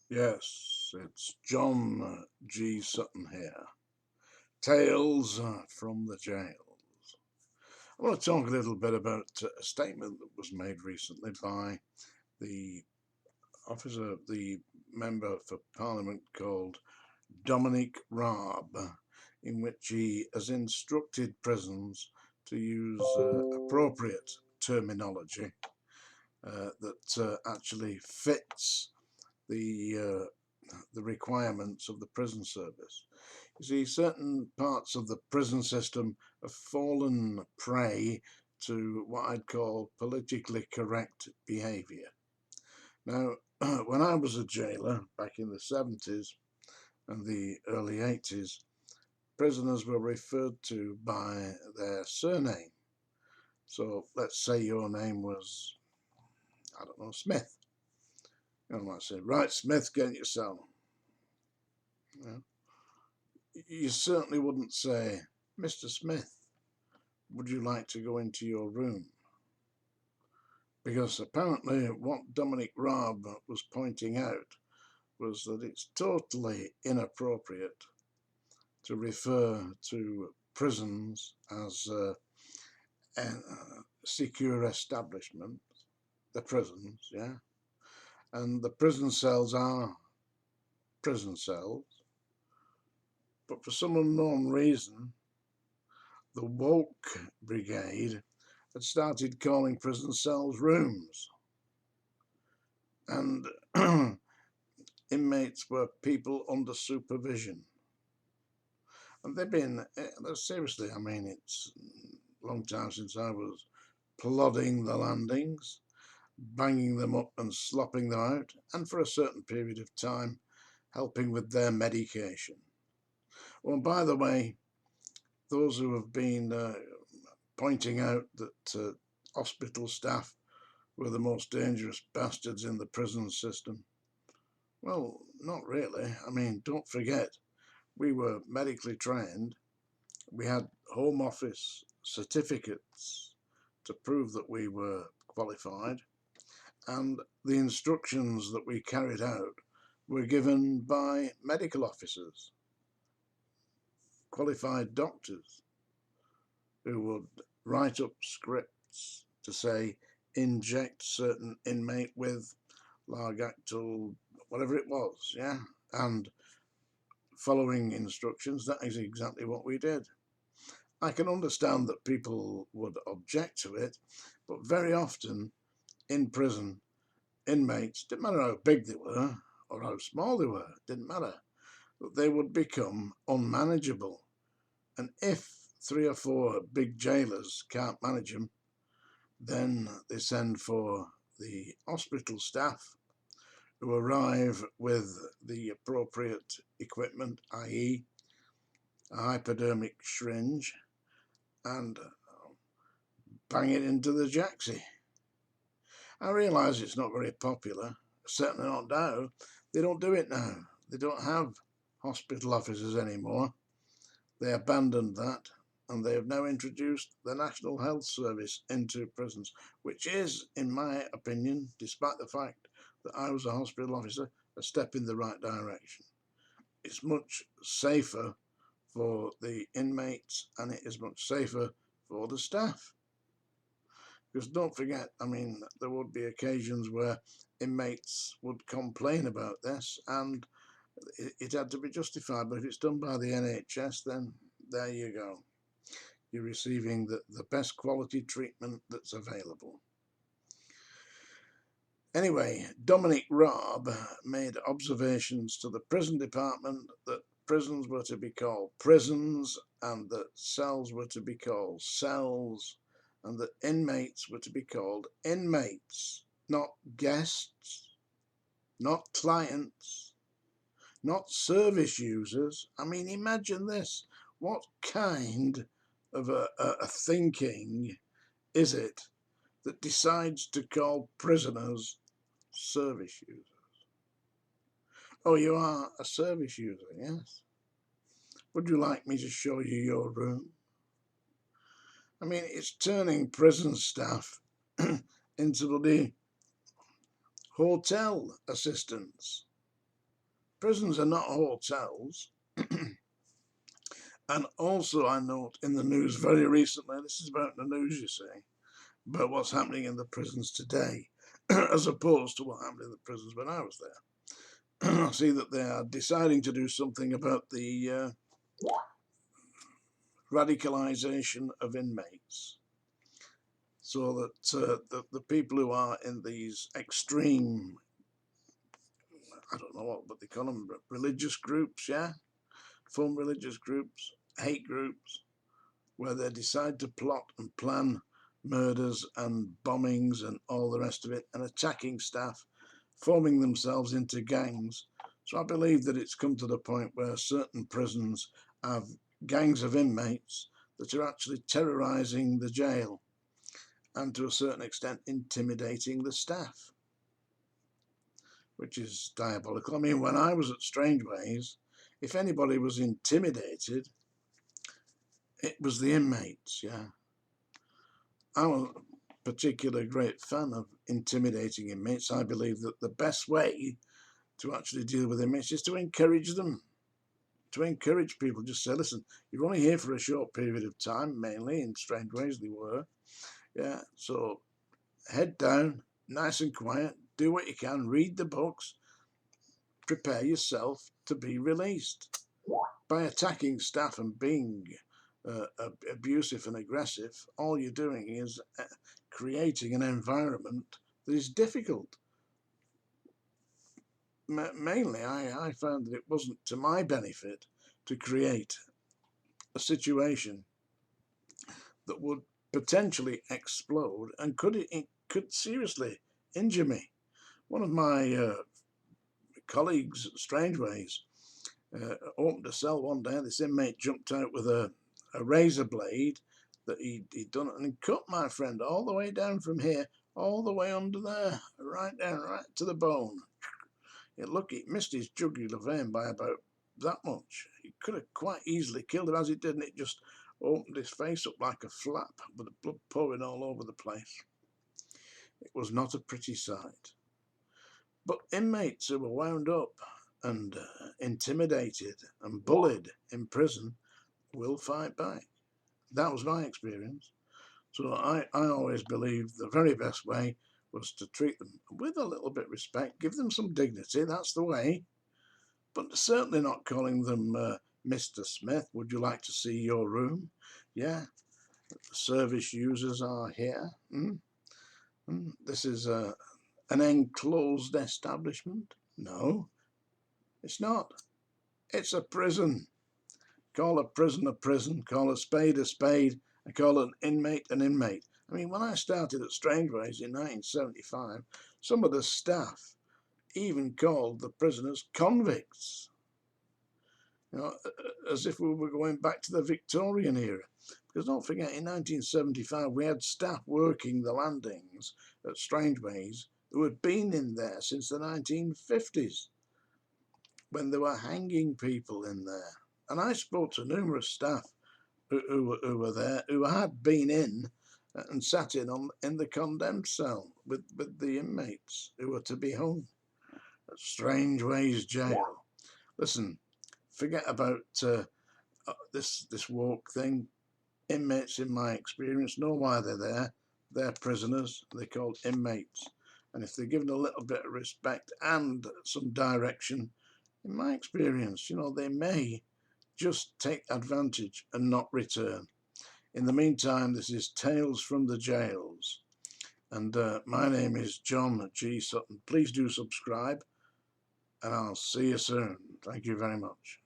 Yes, it's John G. Sutton here. Tales from the Jails. I want to talk a little bit about a statement that was made recently by the the member for Parliament called Dominic Raab, in which he has instructed prisons to use appropriate terminology that actually fits the requirements of the prison service. You see, certain parts of the prison system have fallen prey to what I'd call politically correct behaviour. Now, when I was a jailer back in the 70s and the early 80s, prisoners were referred to by their surname. So let's say your name was, I don't know, Smith. You might say, right, Smith, get in your cell. Yeah. You certainly wouldn't say, Mr. Smith, would you like to go into your room? Because apparently what Dominic Raab was pointing out was that it's totally inappropriate to refer to prisons as secure establishments, the prisons, yeah? And the prison cells are prison cells. But for some unknown reason, the woke brigade had started calling prison cells rooms. And inmates were people under supervision. And they've been, seriously, I mean, it's a long time since I was plodding the landings, banging them up and slopping them out, and for a certain period of time, helping with their medication. Well, by the way, those who have been pointing out that hospital staff were the most dangerous bastards in the prison system, well, not really. I mean, don't forget, we were medically trained. We had Home Office certificates to prove that we were qualified, and the instructions that we carried out were given by medical officers, qualified doctors, who would write up scripts to say, inject certain inmate with Largactil, whatever it was, yeah? And following instructions, that is exactly what we did. I can understand that people would object to it, but very often in prison, inmates, didn't matter how big they were or how small they were, didn't matter, they would become unmanageable. And if 3 or 4 big jailers can't manage them, then they send for the hospital staff, who arrive with the appropriate equipment, i.e. a hypodermic syringe, and bang it into the jacksie. I realise it's not very popular, certainly not now. They don't do it now. They don't have hospital officers anymore. They abandoned that, and they have now introduced the National Health Service into prisons, which is, in my opinion, despite the fact that I was a hospital officer, a step in the right direction. It's much safer for the inmates, and it is much safer for the staff. Because don't forget, I mean, there would be occasions where inmates would complain about this, and it had to be justified. But if it's done by the NHS, then there you go. You're receiving the best quality treatment that's available. Anyway, Dominic Raab made observations to the prison department that prisons were to be called prisons, and that cells were to be called cells, and that inmates were to be called inmates, not guests, not clients, not service users. I mean, imagine this. What kind of a thinking is it that decides to call prisoners service users? Oh, you are a service user, yes? Would you like me to show you your room? I mean, it's turning prison staff into bloody hotel assistants. prisons are not hotels. And also I note in the news very recently, this is about the news, you see, about what's happening in the prisons today, as opposed to what happened in the prisons when I was there. I see that they are deciding to do something about the radicalisation of inmates, so that the people who are in these extreme, I don't know what they call them, religious groups, yeah, form religious groups, hate groups, where they decide to plot and plan murders and bombings and all the rest of it, and attacking staff, forming themselves into gangs. So I believe that it's come to the point where certain prisons have gangs of inmates that are actually terrorising the jail and to a certain extent intimidating the staff, which is diabolical. I mean, when I was at Strangeways, if anybody was intimidated, it was the inmates, yeah. I'm a particular great fan of intimidating inmates. I believe that the best way to actually deal with inmates is to encourage them, to encourage people. Just say, listen, you're only here for a short period of time, mainly in Strangeways they were. Yeah, so head down, nice and quiet, do what you can, read the books, prepare yourself to be released. By attacking staff and being abusive and aggressive, all you're doing is creating an environment that is difficult. Mainly, I found that it wasn't to my benefit to create a situation that would potentially explode and it could seriously injure me. One of my colleagues at Strangeways opened a cell one day. This inmate jumped out with a razor blade that he'd done, and he cut my friend all the way down from here, all the way under there, right down, right to the bone. It missed his jugular vein by about that much. He could have quite easily killed him, as it did, and it just opened his face up like a flap, with the blood pouring all over the place. It was not a pretty sight. But inmates who were wound up and intimidated and bullied in prison will fight back. That was my experience. So I always believed the very best way was to treat them with a little bit of respect, give them some dignity, that's the way, but certainly not calling them Mr. Smith, would you like to see your room? Yeah, the service users are here. This is an enclosed establishment. No, it's not. It's a prison. Call a prison a prison, call a spade, and call an inmate an inmate. I mean, when I started at Strangeways in 1975, some of the staff even called the prisoners convicts, you know, as if we were going back to the Victorian era. Because don't forget, in 1975, we had staff working the landings at Strangeways who had been in there since the 1950s, when they were hanging people in there. And I spoke to numerous staff who were there, who had been in and sat in the condemned cell with the inmates who were to be hung at Strangeways Jail. Listen, forget about this woke thing. Inmates, in my experience, know why they're there. They're prisoners. They're called inmates. And if they're given a little bit of respect and some direction, in my experience, you know, they may just take advantage and not return. In the meantime, this is Tales from the Jails, and my name is John G. Sutton. Please do subscribe, and I'll see you soon. Thank you very much.